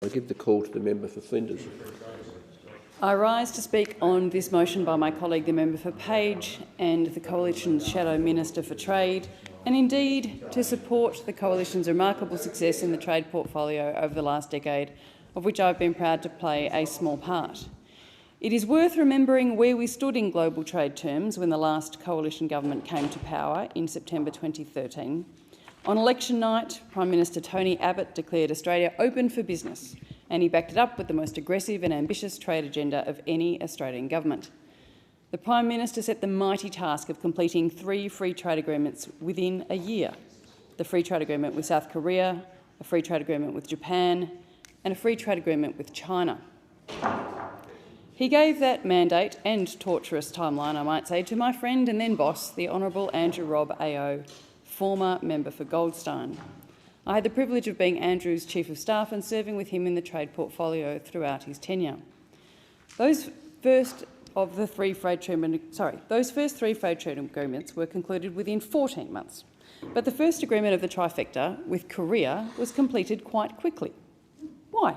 I give the call to the member for Flinders. I rise to speak on this motion by my colleague, the member for Page, and the Coalition's Shadow Minister for Trade, and indeed to support the Coalition's remarkable success in the trade portfolio over the last decade, of which I've been proud to play a small part. It is worth remembering where we stood in global trade terms when the last Coalition government came to power in September 2013. On election night, Prime Minister Tony Abbott declared Australia open for business, and he backed it up with the most aggressive and ambitious trade agenda of any Australian government. The Prime Minister set the mighty task of completing 3 free trade agreements within a year: the free trade agreement with South Korea, a free trade agreement with Japan, and a free trade agreement with China. He gave that mandate and torturous timeline, I might say, to my friend and then boss, the Honourable Andrew Robb AO, former member for Goldstein. I had the privilege of being Andrew's Chief of Staff and serving with him in the trade portfolio throughout his tenure. Those first 3 free trade agreements were concluded within 14 months, but the first agreement of the trifecta with Korea was completed quite quickly. Why?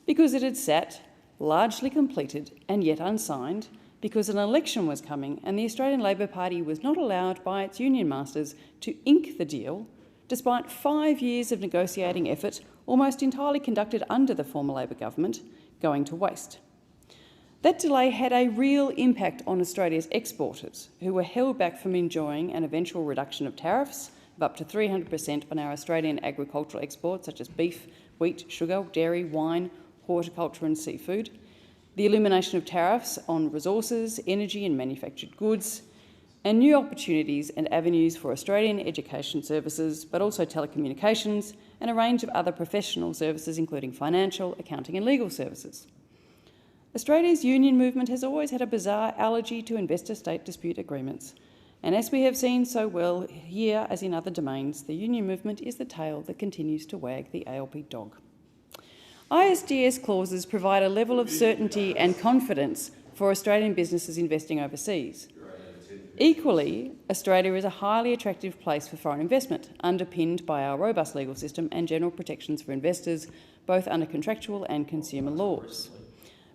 Because it had sat, largely completed and yet unsigned, because an election was coming and the Australian Labor Party was not allowed by its union masters to ink the deal, despite 5 years of negotiating effort, almost entirely conducted under the former Labor government, going to waste. That delay had a real impact on Australia's exporters, who were held back from enjoying an eventual reduction of tariffs of up to 300% on our Australian agricultural exports, such as beef, wheat, sugar, dairy, wine, horticulture and seafood, the elimination of tariffs on resources, energy and manufactured goods, and new opportunities and avenues for Australian education services, but also telecommunications and a range of other professional services, including financial, accounting and legal services. Australia's union movement has always had a bizarre allergy to investor-state dispute agreements, and as we have seen so well here as in other domains, the union movement is the tail that continues to wag the ALP dog. ISDS clauses provide a level of certainty and confidence for Australian businesses investing overseas. Equally, Australia is a highly attractive place for foreign investment, underpinned by our robust legal system and general protections for investors, both under contractual and consumer laws.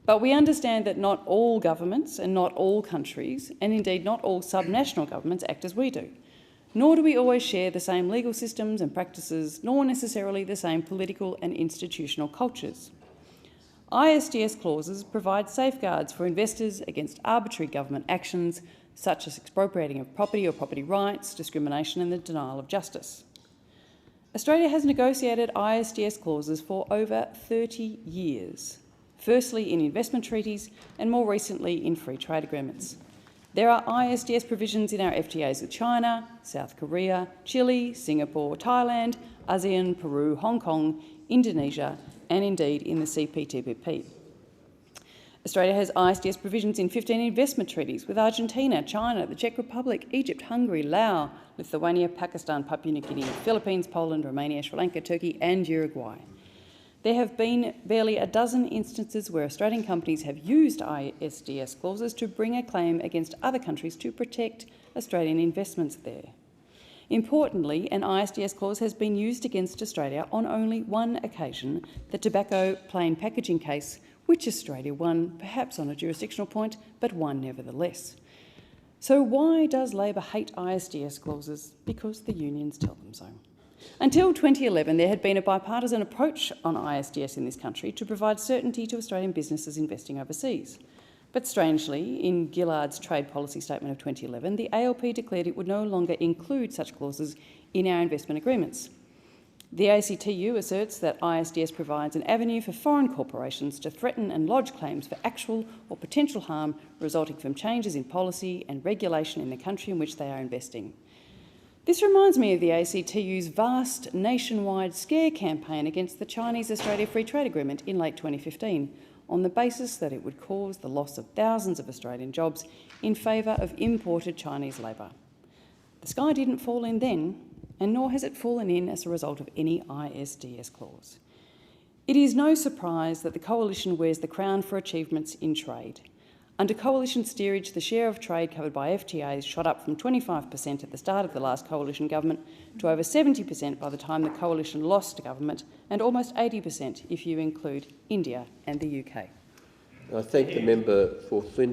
But we understand that not all governments and not all countries, and indeed not all subnational governments, act as we do. Nor do we always share the same legal systems and practices, nor necessarily the same political and institutional cultures. ISDS clauses provide safeguards for investors against arbitrary government actions, such as expropriating of property or property rights, discrimination and the denial of justice. Australia has negotiated ISDS clauses for over 30 years, firstly in investment treaties and more recently in free trade agreements. There are ISDS provisions in our FTAs with China, South Korea, Chile, Singapore, Thailand, ASEAN, Peru, Hong Kong, Indonesia, and indeed in the CPTPP. Australia has ISDS provisions in 15 investment treaties with Argentina, China, the Czech Republic, Egypt, Hungary, Laos, Lithuania, Pakistan, Papua New Guinea, Philippines, Poland, Romania, Sri Lanka, Turkey and Uruguay. There have been barely a dozen instances where Australian companies have used ISDS clauses to bring a claim against other countries to protect Australian investments there. Importantly, an ISDS clause has been used against Australia on only one occasion, the tobacco plain packaging case, which Australia won, perhaps on a jurisdictional point, but won nevertheless. So why does Labor hate ISDS clauses? Because the unions tell them so. Until 2011, there had been a bipartisan approach on ISDS in this country to provide certainty to Australian businesses investing overseas. But strangely, in Gillard's Trade Policy Statement of 2011, the ALP declared it would no longer include such clauses in our investment agreements. The ACTU asserts that ISDS provides an avenue for foreign corporations to threaten and lodge claims for actual or potential harm resulting from changes in policy and regulation in the country in which they are investing. This reminds me of the ACTU's vast nationwide scare campaign against the Chinese-Australia Free Trade Agreement in late 2015, on the basis that it would cause the loss of thousands of Australian jobs in favour of imported Chinese labour. The sky didn't fall in then, and nor has it fallen in as a result of any ISDS clause. It is no surprise that the Coalition wears the crown for achievements in trade. Under coalition steerage, the share of trade covered by FTAs shot up from 25% at the start of the last coalition government to over 70% by the time the coalition lost government, and almost 80% if you include India and the UK. I thank the member for Flinders.